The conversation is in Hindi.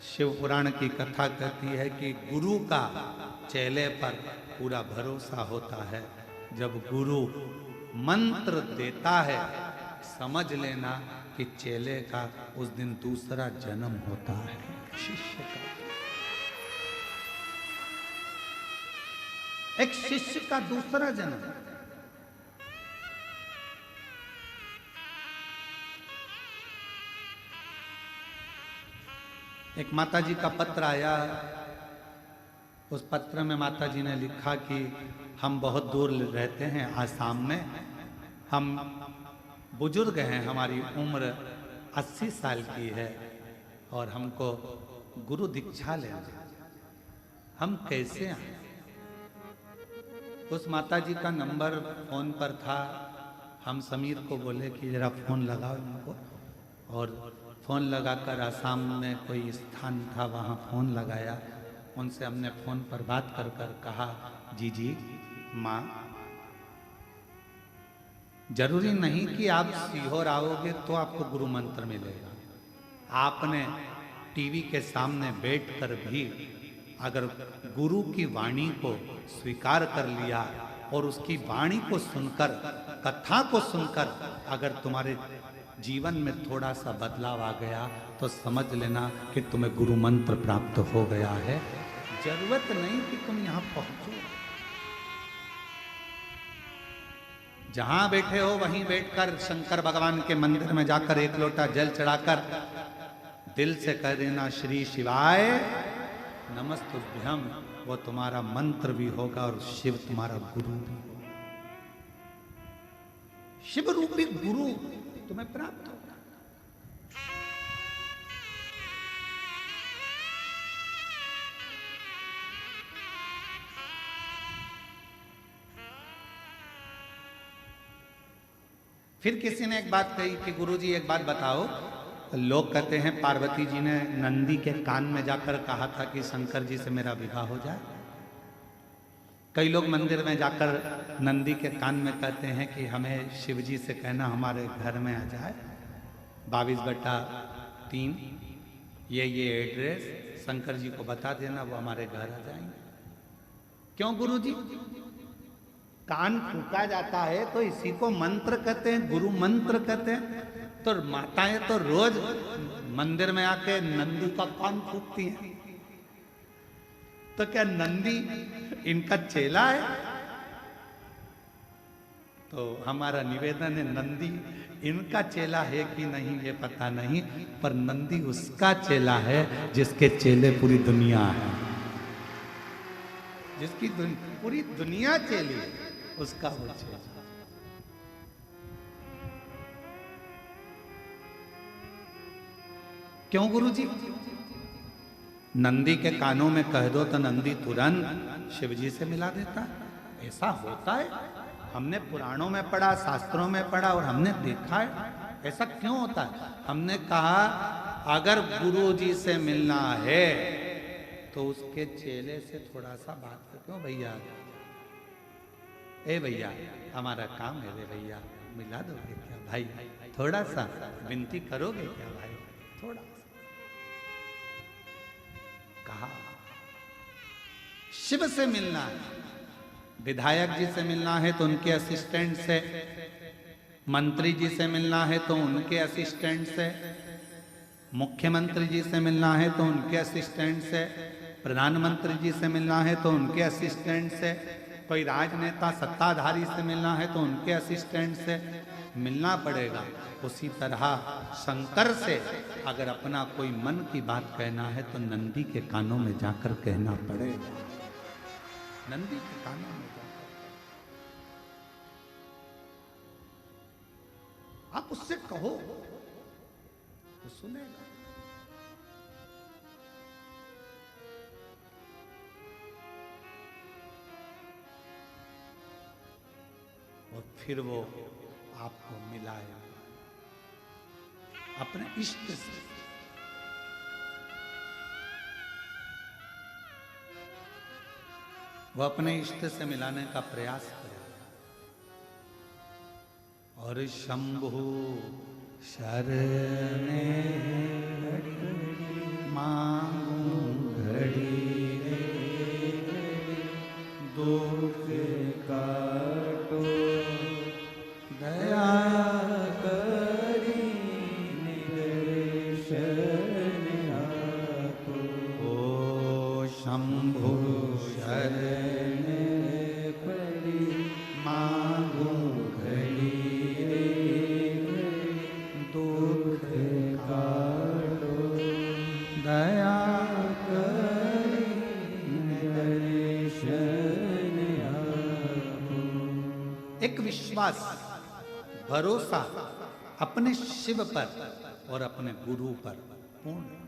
शिव पुराण की कथा कहती है कि गुरु का चेले पर पूरा भरोसा होता है। जब गुरु मंत्र देता है समझ लेना कि चेले का उस दिन दूसरा जन्म होता है। शिष्य का, एक शिष्य का दूसरा जन्म। एक माताजी का पत्र आया। उस पत्र में माताजी ने लिखा कि हम बहुत दूर रहते हैं आसाम में, हम बुजुर्ग हैं, हमारी उम्र 80 साल की है और हमको गुरु दीक्षा लेना, हम कैसे आए। उस माताजी का नंबर फोन पर था। हम समीर को बोले कि जरा फोन लगाओ इनको, और फोन लगाकर आसाम में कोई स्थान था वहाँ फोन लगाया। उनसे हमने फोन पर बात कर कर कहा, जी माँ, जरूरी नहीं कि आप सीहोर आओगे तो आपको गुरु मंत्र मिलेगा। आपने टीवी के सामने बैठकर भी अगर गुरु की वाणी को स्वीकार कर लिया और उसकी वाणी को सुनकर, कथा को सुनकर अगर तुम्हारे जीवन में थोड़ा सा बदलाव आ गया तो समझ लेना कि तुम्हें गुरु मंत्र प्राप्त हो गया है। जरूरत नहीं कि तुम यहां पहुंचो, जहां बैठे हो वहीं बैठकर शंकर भगवान के मंदिर में जाकर एक लोटा जल चढ़ाकर दिल से कह देना श्री शिवाय नमस्तुभ्यम, वो तुम्हारा मंत्र भी होगा और शिव तुम्हारा गुरु भी होगा। शिव रूपी गुरु तुम्हें प्राप्त होगा। फिर किसी ने एक बात कही कि गुरुजी एक बात बताओ, लोग कहते हैं पार्वती जी ने नंदी के कान में जाकर कहा था कि शंकर जी से मेरा विवाह हो जाए। कई लोग मंदिर में जाकर नंदी के कान में कहते हैं कि हमें शिव जी से कहना हमारे घर में आ जाए, 22/3 ये एड्रेस शंकर जी को बता देना, वो हमारे घर आ जाएंगे। क्यों गुरुजी? कान फूका जाता है तो इसी को मंत्र कहते हैं, गुरु मंत्र कहते हैं। तो माताएं तो रोज मंदिर में आके नंदी का कान फूकती हैं, तो क्या नंदी इनका चेला है? तो हमारा निवेदन है, नंदी इनका चेला है कि नहीं ये पता नहीं, पर नंदी उसका चेला है जिसके चेले पूरी दुनिया है, जिसकी पूरी दुनिया चेली है, उसका वो चेला। क्यों गुरुजी? नंदी के कानों में कह दो तो नंदी तुरंत शिव जी से मिला देता। ऐसा होता है, हमने पुराणों में पढ़ा, शास्त्रों में पढ़ा और हमने देखा है। ऐसा क्यों होता है? हमने कहा अगर गुरु जी से मिलना है तो उसके चेले से थोड़ा सा बात कर। क्यों भैया, ए भैया हमारा काम है, रे भैया मिला दोगे क्या भाई? थोड़ा सा विनती करोगे क्या भाई? थोड़ा कहा। शिव से मिलना है, विधायक जी से मिलना है तो उनके असिस्टेंट से, मंत्री जी से मिलना है तो उनके असिस्टेंट से, मुख्यमंत्री जी से मिलना है तो उनके असिस्टेंट से, प्रधानमंत्री जी से मिलना है तो उनके असिस्टेंट से, कोई राजनेता सत्ताधारी से मिलना है तो उनके असिस्टेंट से मिलना पड़ेगा। उसी तरह शंकर से अगर अपना कोई मन की बात कहना है तो नंदी के कानों में जाकर कहना पड़ेगा। नंदी के कानों में जाकर आप उससे कहो तो सुनेगा। और फिर वो आपको मिलाएगा अपने इष्ट से। वो अपने इष्ट से मिलाने का प्रयास करेगा। और शंभु शरणे मां एक विश्वास, भरोसा अपने शिव पर और अपने गुरु पर पूर्ण।